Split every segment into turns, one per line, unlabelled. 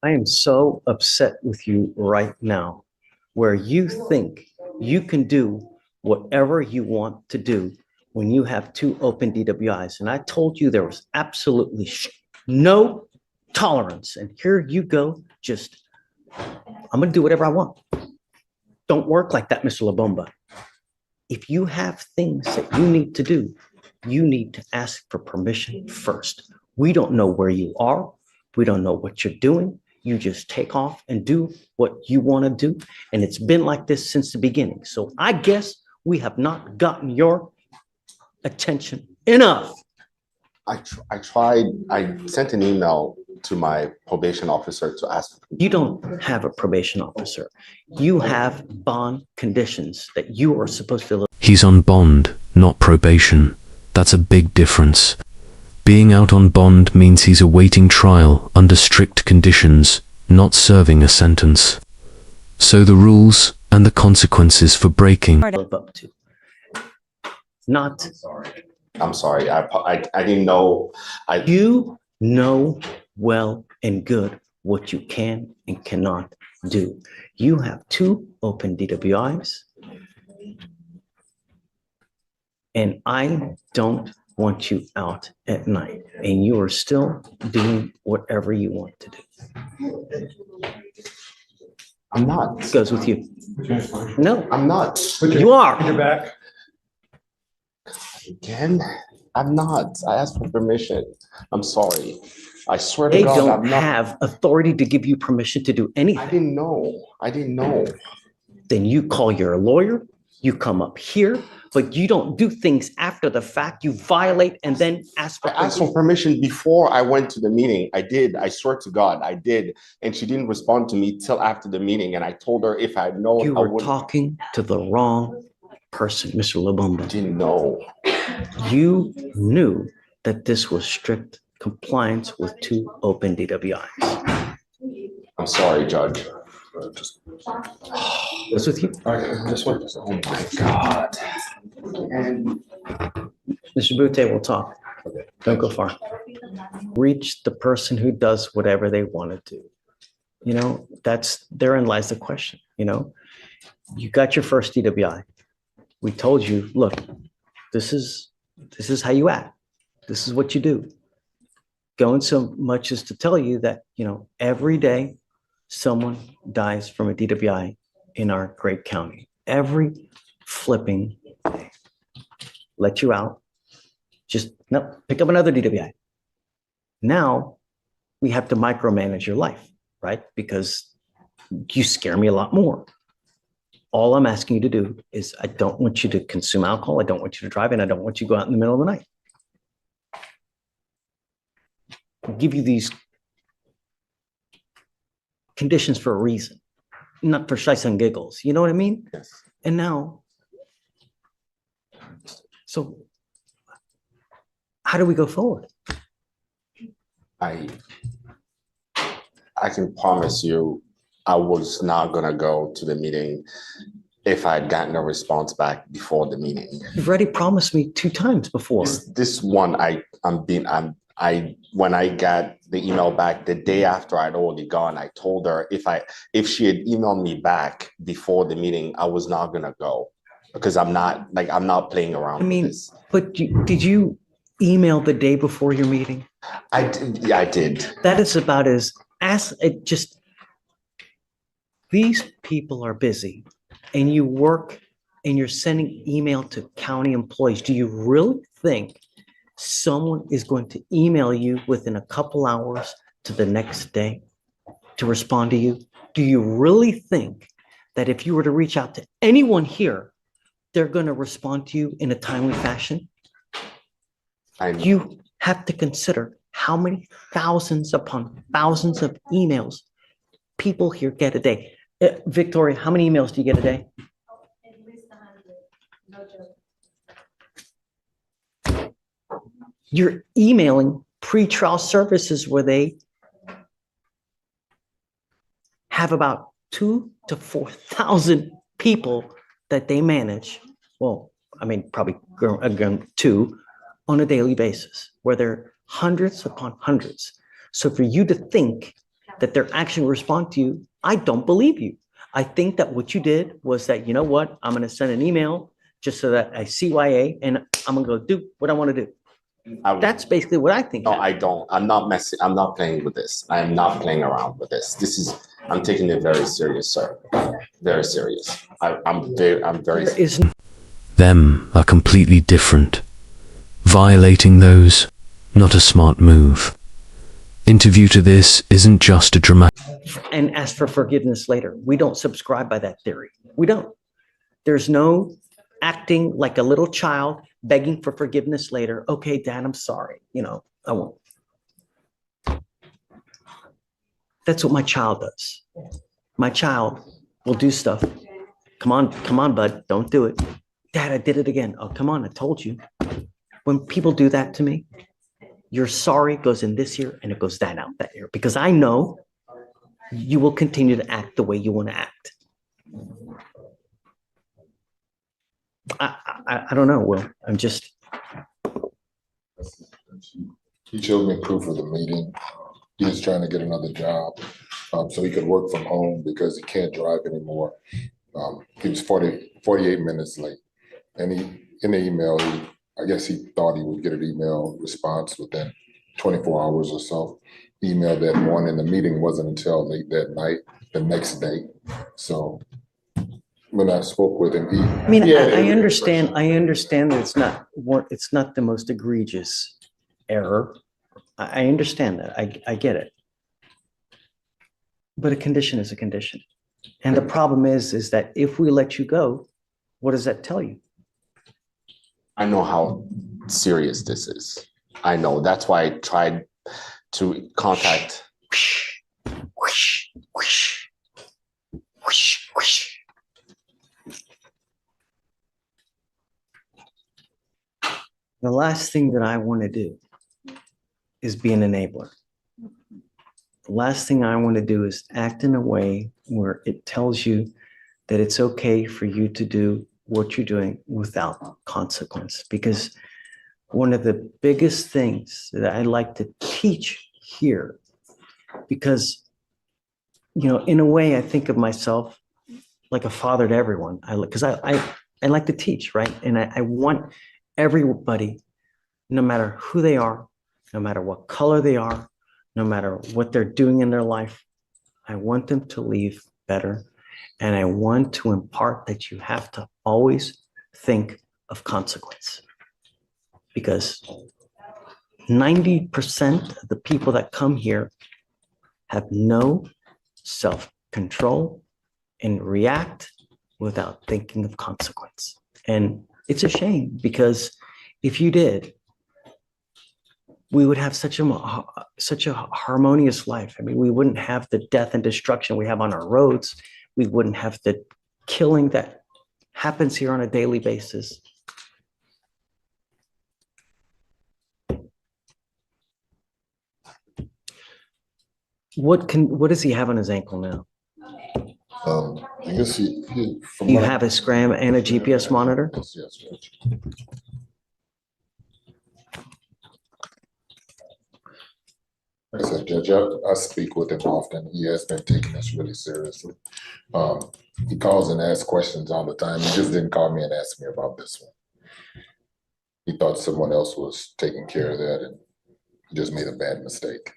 I am so upset with you right now, where you think you can do whatever you want to do when you have two open DWIs. And I told you there was absolutely no tolerance. And here you go, just, I'm going to do whatever I want. Don't work like that, Mr. LaBomba. If you have things that you need to do, you need to ask for permission first. We don't know where you are. We don't know what you're doing. You just take off and do what you want to do. And it's been like this since the beginning. So I guess we have not gotten your attention enough.
I tried, I sent an email to my probation officer to ask.
You don't have a probation officer. You have bond conditions that you are supposed to.
He's on bond, not probation. That's a big difference. Being out on bond means he's awaiting trial under strict conditions, not serving a sentence. So the rules and the consequences for breaking.
Live up to. Not.
I'm sorry. I didn't know.
You know well and good what you can and cannot do. You have two open DWIs. And I don't want you out at night, and you are still doing whatever you want to do.
I'm not.
It goes with you. No,
I'm not.
you are.
Your back.
Again, I'm not. I asked for permission. I'm sorry. I swear
They
to God,
don't
I'm not.
have authority to give you permission to do anything.
I didn't know. I didn't know.
Then you call your lawyer, you come up here, but you don't do things after the fact. You violate and then ask for
I asked for permission before I went to the meeting. I did. I swear to God, I did. And she didn't respond to me till after the meeting. And I told her if I know,
You
I
were
wouldn't.
talking to the wrong person, Mr.
I
Lubumba.
didn't know.
You knew that this was strict compliance with two open DWIs.
I'm sorry, Judge.
What's with you?
All right, this one.
Oh my God. And
Mr. Butte will talk. Don't go far. Reach the person who does whatever they want to do. You know, therein lies the question. You know, you got your first DWI. We told you, look, this is how you act. This is what you do. Going so much as to tell you that, you know, every day someone dies from a DWI in our great county. Every flipping day. Let you out. Just no, pick up another DWI. Now we have to micromanage your life, right? Because you scare me a lot more. All I'm asking you to do is I don't want you to consume alcohol. I don't want you to drive, and I don't want you to go out in the middle of the night. I'll give you these conditions for a reason, not for shites and giggles. You know what I mean?
yes.
And now, so how do we go forward?
I can promise you I was not gonna go to the meeting if I had gotten a response back before the meeting.
You've already promised me 2 times before.
This one, when I got the email back the day after I'd already gone, I told her if she had emailed me back before the meeting, I was not gonna go because I'm not playing around.
I mean,
with this.
but did you email the day before your meeting?
I did. Yeah, I did.
That is about it just, these people are busy and you work and you're sending email to county employees. Do you really think someone is going to email you within a couple hours to the next day to respond to you? Do you really think that if you were to reach out to anyone here, they're going to respond to you in a timely fashion? You have to consider how many thousands upon thousands of emails people here get a day. Victoria, how many emails do you get a day?
At least 100. No joke.
You're emailing pretrial services where they have about 2,000 to 4,000 people that they manage. Well, I mean, probably again, 2 on a daily basis, where they're hundreds upon hundreds. So for you to think that they're actually respond to you, I don't believe you. I think that what you did was that, you know what, I'm going to send an email just so that I CYA and I'm going to go do what I want to do. That's basically what I think.
No, I don't. I'm not messing. I'm not playing with this. I am not playing around with this. I'm taking it very serious, sir. Very serious. I'm very.
There is
Them are completely different. Violating those, not a smart move. Interview to this isn't just a dramatic.
and ask for forgiveness later. We don't subscribe by that theory. We don't. There's no acting like a little child begging for forgiveness later. Okay, Dad, I'm sorry. You know, I won't. That's what my child does. My child will do stuff. Come on, bud, don't do it. Dad, I did it again. Oh, come on, I told you. When people do that to me, your sorry goes in this ear and it goes that out that ear because I know you will continue to act the way you want to act. I don't know, Will. I'm just.
He showed me proof of the meeting. He was trying to get another job so he could work from home because he can't drive anymore. He was 48 minutes late. And in the email, I guess he thought he would get an email response within 24 hours or so. He emailed that morning. The meeting wasn't until late that night, the next day. So when I spoke with him,
I mean, I understand. I understand that it's not the most egregious error. I understand that. I get it. But a condition is a condition. And the problem is that if we let you go, what does that tell you?
I know how serious this is. I know. That's why I tried to contact.
The last thing that I want to do is be an enabler. The last thing I want to do is act in a way where it tells you that it's okay for you to do what you're doing without consequence. Because one of the biggest things that I like to teach here, because, you know, in a way, I think of myself like a father to everyone. I like to teach, right? And I want everybody, no matter who they are, no matter what color they are, no matter what they're doing in their life, I want them to leave better. And I want to impart that you have to always think of consequence. Because 90% of the people that come here have no self-control and react without thinking of consequence. And it's a shame because if you did, we would have such a harmonious life. I mean, we wouldn't have the death and destruction we have on our roads. We wouldn't have the killing that happens here on a daily basis. What does he have on his ankle now?
I guess from
You
what
have a scram and a GPS monitor?
Yes, Judge. Like I said, Judge, I speak with him often. He has been taking this really seriously. He calls and asks questions all the time. He just didn't call me and ask me about this one. He thought someone else was taking care of that and he just made a bad mistake.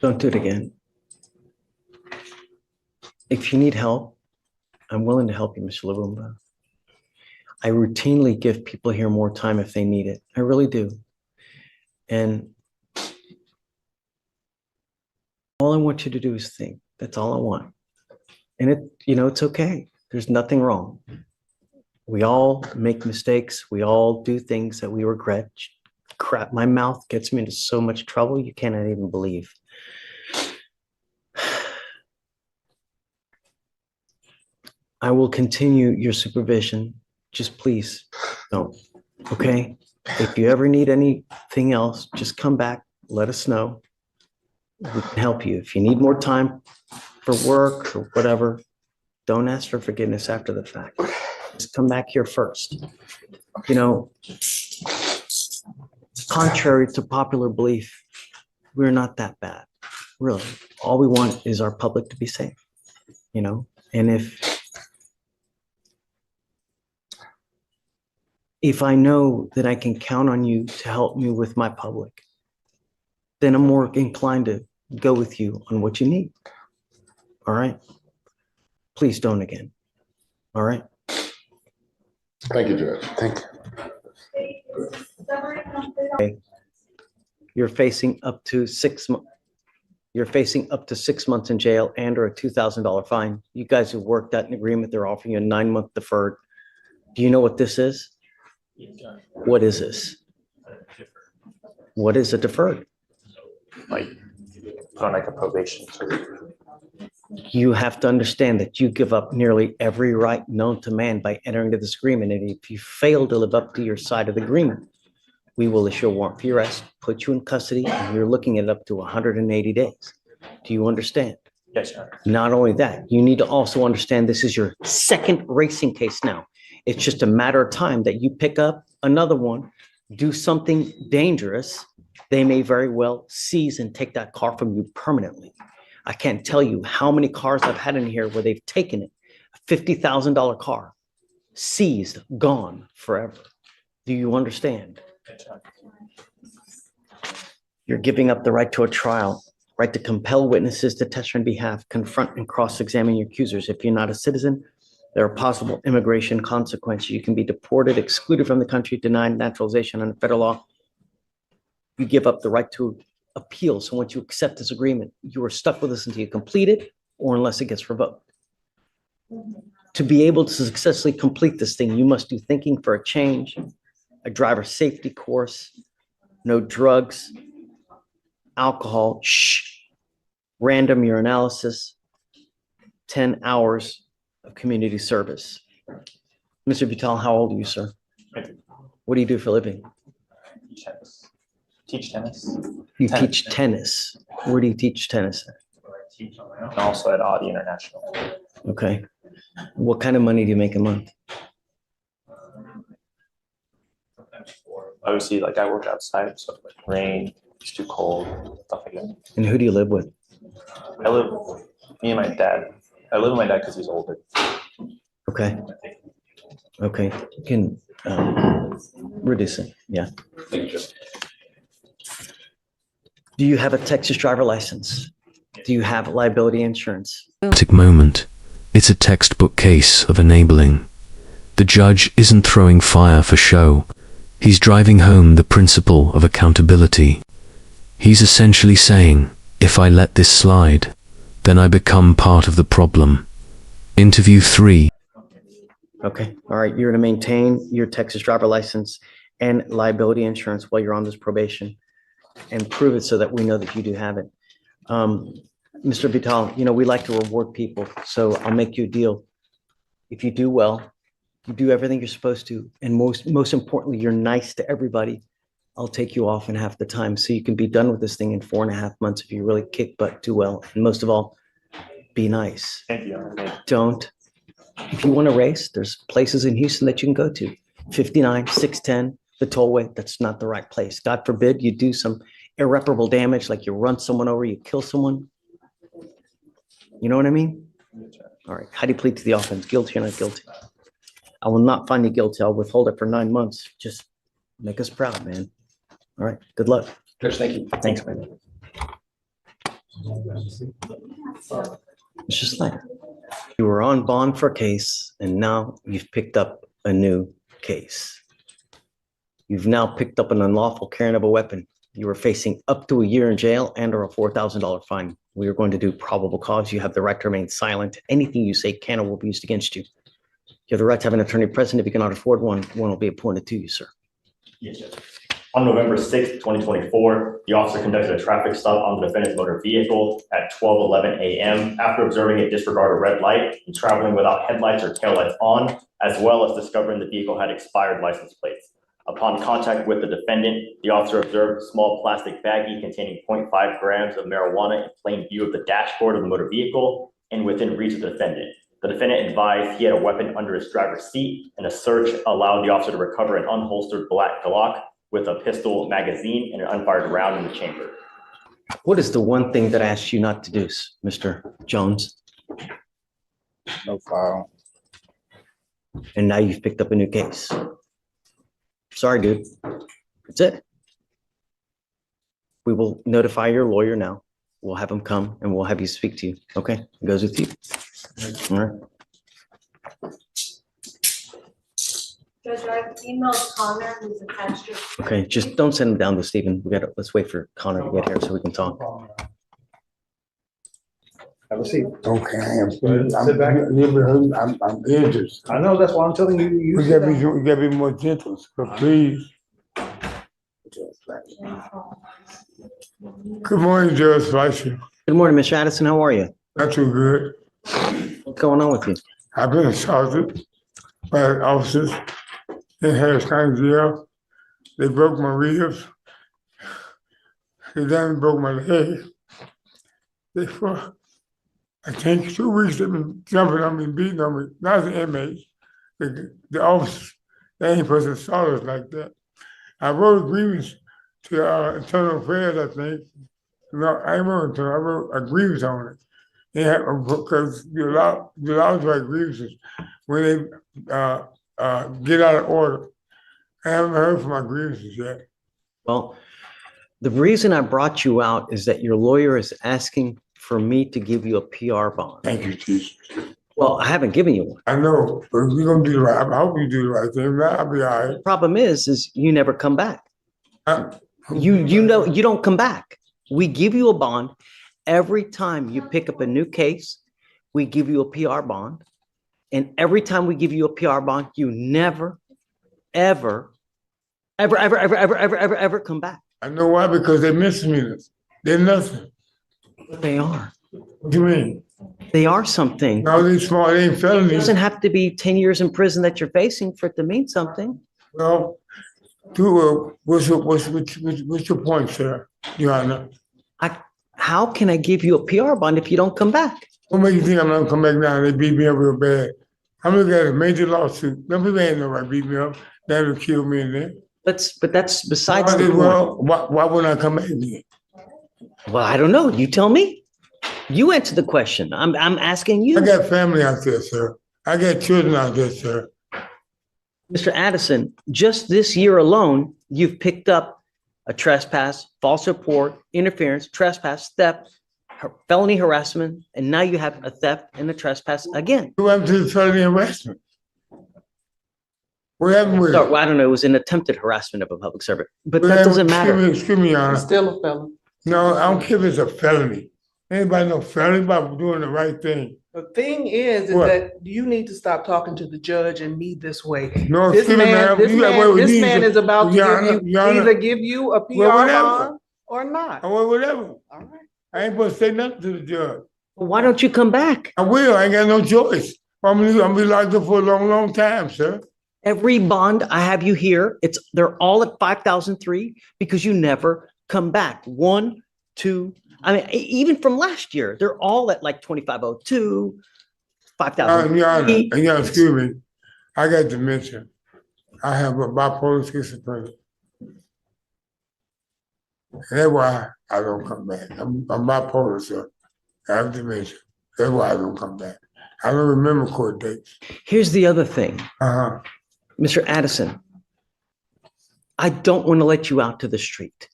Don't do it again. If you need help, I'm willing to help you, Mr. Lubumba. I routinely give people here more time if they need it. I really do. And All I want you to do is think. That's all I want. And it's okay. There's nothing wrong. We all make mistakes. We all do things that we regret. Crap, my mouth gets me into so much trouble you cannot even believe. I will continue your supervision. Just please don't. Okay? If you ever need anything else, just come back. Let us know. We can help you. If you need more time for work or whatever, don't ask for forgiveness after the fact. Just come back here first. Contrary to popular belief, we're not that bad. Really. All we want is our public to be safe. And if I know that I can count on you to help me with my public, then I'm more inclined to go with you on what you need. All right? Please don't again. All right?
Thank you, Judge.
Thank you.
You're facing up to 6 months. You're facing up to 6 months in jail and or a $2,000 fine. You guys have worked out an agreement. They're offering you a 9-month deferred. Do you know what this is? What is this? What is a deferred?
Like put on like a probation.
You have to understand that you give up nearly every right known to man by entering into this agreement. And if you fail to live up to your side of the agreement, we will issue a warrant for your arrest, put you in custody, and you're looking at up to 180 days. Do you understand?
Yes, Your Honor.
Not only that, you need to also understand this is your second racing case now. It's just a matter of time that you pick up another one, do something dangerous. They may very well seize and take that car from you permanently. I can't tell you how many cars I've had in here where they've taken it, a $50,000 car, seized, gone forever. Do you understand?
Yes, Your Honor.
You're giving up the right to a trial, right to compel witnesses to testify on behalf, confront and cross-examine your accusers. If you're not a citizen, there are possible immigration consequences. You can be deported, excluded from the country, denied naturalization under federal law. You give up the right to appeal. So once you accept this agreement, you are stuck with us until you complete it or unless it gets revoked. To be able to successfully complete this thing, you must do thinking for a change, a driver safety course, no drugs, alcohol, random urinalysis, 10 hours of community service. Mr. Vital, how old are you, sir? What do you do for a living?
Teach tennis.
You
Tennis.
teach tennis. Where do you teach tennis?
And also at Audi International.
Okay. What kind of money do you make a month?
Obviously, like I work outside, so like rain, it's too cold, stuff like that.
And who do you live with?
Me and my dad. I live with my dad because he's older.
Okay. Okay. You can reduce it. Yeah. Do you have a Texas driver license? Do you have liability insurance?
Moment. It's a textbook case of enabling. The judge isn't throwing fire for show. He's driving home the principle of accountability. He's essentially saying, if I let this slide, then I become part of the problem. Interview 3.
Okay. All right. You're going to maintain your Texas driver license and liability insurance while you're on this probation and prove it so that we know that you do have it. Mr. Vital, we like to reward people, so I'll make you a deal. If you do well, you do everything you're supposed to, and most importantly, you're nice to everybody, I'll take you off in half the time so you can be done with this thing in 4.5 months if you really kick butt, do well, and most of all, be nice.
Thank you.
Don't. If you want to race, there's places in Houston that you can go to. 59, 610, the tollway, that's not the right place. God forbid you do some irreparable damage, like you run someone over, you kill someone. You know what I mean? All right. How do you plead to the offense? Guilty or not guilty? I will not find you guilty. I'll withhold it for 9 months. Just make us proud, man. All right. Good luck.
Judge, thank you.
Thanks, man. It's just like you were on bond for a case, and now you've picked up a new case. You've now picked up an unlawful carrying of a weapon. You are facing up to a year in jail and or a $4,000 fine. We are going to do probable cause. You have the right to remain silent. Anything you say can or will be used against you. You have the right to have an attorney present. If you cannot afford one, one will be appointed to you, sir.
Yes, Judge. On November 6th, 2024, the officer conducted a traffic stop on the defendant's motor vehicle at 12:11 a.m. After observing it disregard a red light and traveling without headlights or taillights on, as well as discovering the vehicle had expired license plates. Upon contact with the defendant, the officer observed a small plastic baggie containing 0.5 grams of marijuana in plain view of the dashboard of the motor vehicle and within reach of the defendant. The defendant advised he had a weapon under his driver's seat, and a search allowed the officer to recover an unholstered black Glock with a pistol magazine and an unfired round in the chamber.
What is the one thing that I asked you not to do, Mr. Jones?
No file.
And now you've picked up a new case. Sorry, dude. That's it. We will notify your lawyer now. We'll have him come and we'll have you speak to you. Okay? It goes with you. All right.
Judge, I've emailed Connor, who's attached to.
Okay, just don't send him down to Stephen. Let's wait for Connor to get here so we can talk.
Have a seat.
Okay,
Sit back.
I'm injured.
I know, that's why I'm telling you.
We gotta be more gentle, so please. Good morning, Judge Fleischer.
Good morning, Mr. Addison. How are you?
Not too good.
What's going on with you?
I've been assaulted by officers in Harris County Jail. They broke my ribs. They then broke my leg. They for, I think 2 weeks they've been jumping on me, beating on me, not the inmates, the officers. They ain't supposed to assault us like that. I wrote a grievance to Internal Affairs, I think. No, I wrote I wrote a grievance on it. Yeah, because you're allowed to write grievances when they get out of order. I haven't heard from my grievances yet.
Well, the reason I brought you out is that your lawyer is asking for me to give you a PR bond.
Thank you, Chief.
Well, I haven't given you one.
I know, but we're gonna do the right. I hope you do the right thing. I'll be all right.
Problem is you never come back.
Uh,
You know you don't come back. We give you a bond every time you pick up a new case. We give you a PR bond, and every time we give you a PR bond, you never, ever come back.
I know why, because they misdemeanors. They're nothing.
They are.
What do you mean?
They are something.
No, they small. They ain't
It
felonies.
doesn't have to be 10 years in prison that you're facing for it to mean something.
Well, what's your point, sir? Your Honor.
How can I give you a PR bond if you don't come back?
What makes you think I'm not gonna come back now? They beat me up real bad. I'm looking at a major lawsuit. Them people ain't no right beat me up. That would kill me in there.
But that's besides the point.
Well, why wouldn't I come back again?
Well, I don't know. You tell me. You answer the question. I'm asking you.
I got family out there, sir. I got children out there, sir.
Mr. Addison, just this year alone, you've picked up a trespass, false report, interference, trespass, theft, felony harassment, and now you have a theft and a trespass again.
Who happened to the felony harassment? What happened with it?
So, I don't know, it was an attempted harassment of a public servant, but
What
that
happened-
doesn't matter.
Excuse me, Your Honor.
Still a felon.
No, I don't care if it's a felony. Anybody know felony about doing the right thing?
The thing is
What?
that you need to stop talking to the judge and me this way.
No,
This
excuse me,
man,
ma'am.
this
You got away
man,
with
this
these-
man is about to
Your Honor,
give you,
Your Honor.
either give you a PR
Well, whatever.
bond or not.
I want whatever.
All right.
I ain't supposed to say nothing to the judge.
Why don't you come back?
I will. I ain't got no choice. I'm gonna be locked up for a long, long time, sir.
Every bond I have you here, they're all at 5,003 because you never come back. 1, 2, I mean, even from last year, they're all at like 2,502, 5,000.
Your Honor, Your Honor, excuse me. I got dementia. I have a bipolar schizophrenia. And that's why I don't come back. I'm bipolar, sir. I have dementia. That's why I don't come back. I don't remember court dates.
Here's the other thing,
Uh-huh.
Mr. Addison. I don't want to let you out to the street.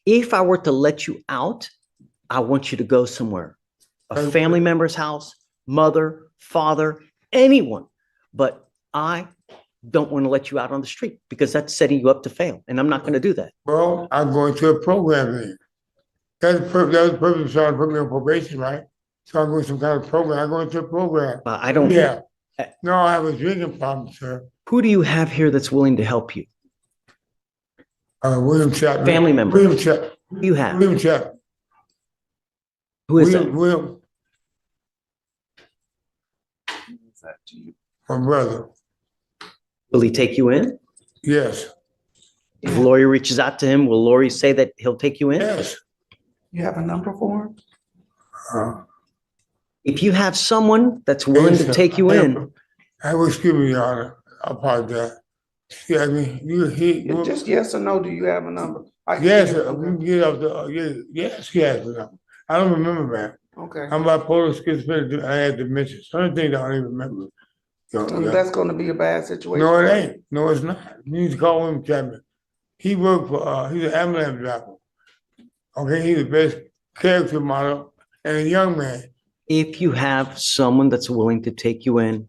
If I were to let you out, I want you to go somewhere, a
Okay.
family member's house, mother, father, anyone. But I don't want to let you out on the street because that's setting you up to fail. And I'm not going to do that.
Well, I'm going to a program then. That was the purpose of trying to put me on probation, right? So I'm going to some kind of program. I'm going to a program.
I don't.
Yeah. No, I have a drinking problem, sir.
Who do you have here that's willing to help you?
William Chapman.
Family member.
William Chapman.
Who do you have?
William Chapman.
Who is that?
William. My brother.
Will he take you in?
Yes.
If Lori reaches out to him, will Lori say that he'll take you in?
Yes.
You have a number for him?
If you have someone that's willing to take you in,
I will, excuse me, Your Honor. I apologize. Yeah, I mean,
Just yes or no, do you have a number?
yes, we can get up the, yes, he has a number. I don't remember, man.
Okay.
I'm bipolar schizophrenic. I had dementia. Some things I don't even remember.
That's gonna be a bad situation.
No, it ain't. No, it's not. You need to call him Chapman. He worked for, he's an ambulance driver. Okay, he's the best character model and a young man.
if you have someone that's willing to take you in,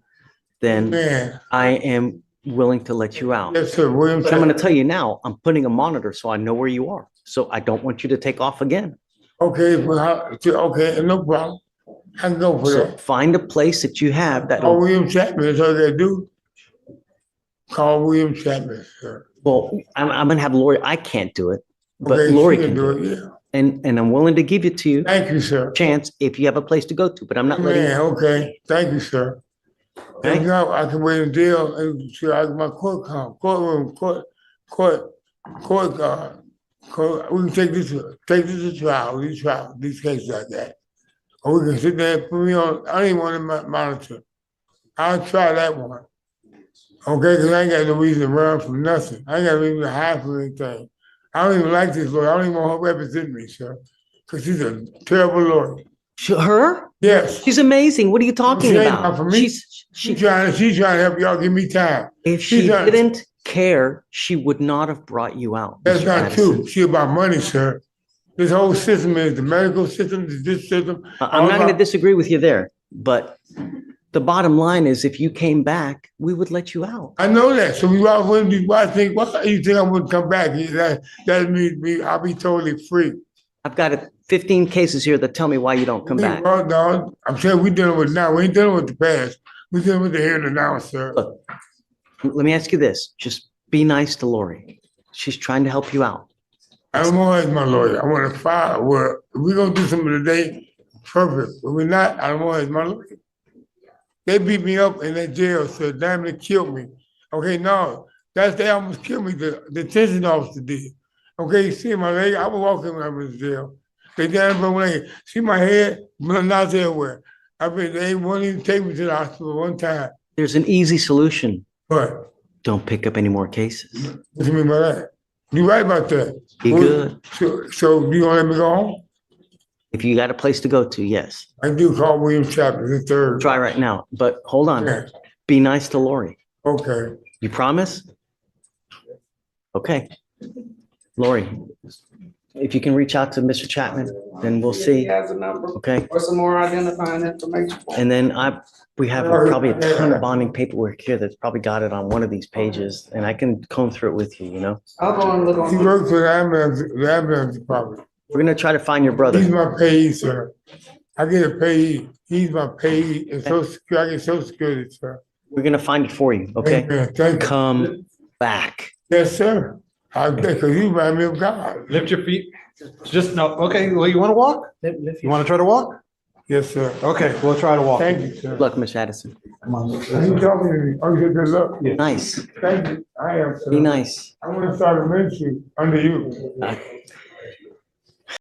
then
Man,
I am willing to let you out.
yes, sir, William.
But I'm going to tell you now, I'm putting a monitor so I know where you are. So I don't want you to take off again.
Okay, okay, no problem. I can go for
So
that.
find a place that you have that,
Call William Chapman, that's all they do. Call William Chapman, sir.
well, I'm going to have Lori, I can't do it, but
Okay,
Lori
she
can do it.
Yeah.
And I'm willing to give it to you,
Thank you, sir.
chance, if you have a place to go to, but I'm not letting
Man,
you.
okay, thank you, sir.
Okay?
And now I can wait until, until my courtroom, we can take this to trial, these cases like that. Or we can sit there and put me on, I don't even want to monitor. I'll try that one. Okay, because I ain't got no reason to run from nothing. I ain't got no reason to hide from anything. I don't even like this lawyer. I don't even want her to represent me, sir. Because she's a terrible lawyer.
Her?
Yes.
She's amazing. What are you talking
She ain't
about?
not for me. She's trying to help y'all give me time.
If
she's
she
not-
didn't care, she would not have brought you out.
That's
Mr.
not
Addison.
true. She about money, sir. This whole system is the medical system, this system.
I'm not going to disagree with you there, but the bottom line is if you came back, we would let you out.
I know that. So why you think I wouldn't come back? That means I'll be totally free.
I've got 15 cases here that tell me why you don't come back.
Well, no, I'm saying we're dealing with now. We ain't dealing with the past. We're dealing with the here and now, sir.
Look, let me ask you this. Just be nice to Lori. She's trying to help you out.
I don't want her as my lawyer. I want to file. Well, if we're going to do something today, perfect. But we're not, I don't want her as my lawyer. They beat me up in that jail, so damn, they killed me. Okay, no, they almost killed me. The detention officer did. Okay, you see my leg? I was walking when I was in jail. They damn my leg. See my head? Not everywhere. They won't even take me to the hospital one time.
There's an easy solution.
What?
Don't pick up any more cases.
What do you mean by that? You're right about that.
Be good.
So you gonna let me go home?
If you got a place to go to, yes.
I do call William Chapman the third.
Try right now, but hold on.
Yeah.
Be nice to Lori.
Okay.
You promise? Okay. Lori, if you can reach out to Mr. Chapman, then we'll
He
see.
has a number
Okay?
or some more identifying information.
And then we have probably a ton of bonding paperwork here that's probably got it on one of these pages, and I can comb through it with you, you know?
I'll go and look
He
on.
works for the ambulance department.
We're gonna try to find your
He's
brother.
my payee, sir. I get a payee. He's my payee and Social Security, I get Social Security, sir.
We're gonna find it for you, okay?
Amen. Thank you.
Come back.
Yes, sir. I think, cause you remind me of God.
Lift your feet. Just no, okay, well, you want to walk? You want to try to walk?
Yes, sir.
Okay, we'll try to walk.
Thank you, sir.
Good luck, Miss Addison.
Come on.
You talking to me? Oh, you said good luck.
Nice.
Thank you. I am, sir.
Be nice.
I want to start a ministry under you.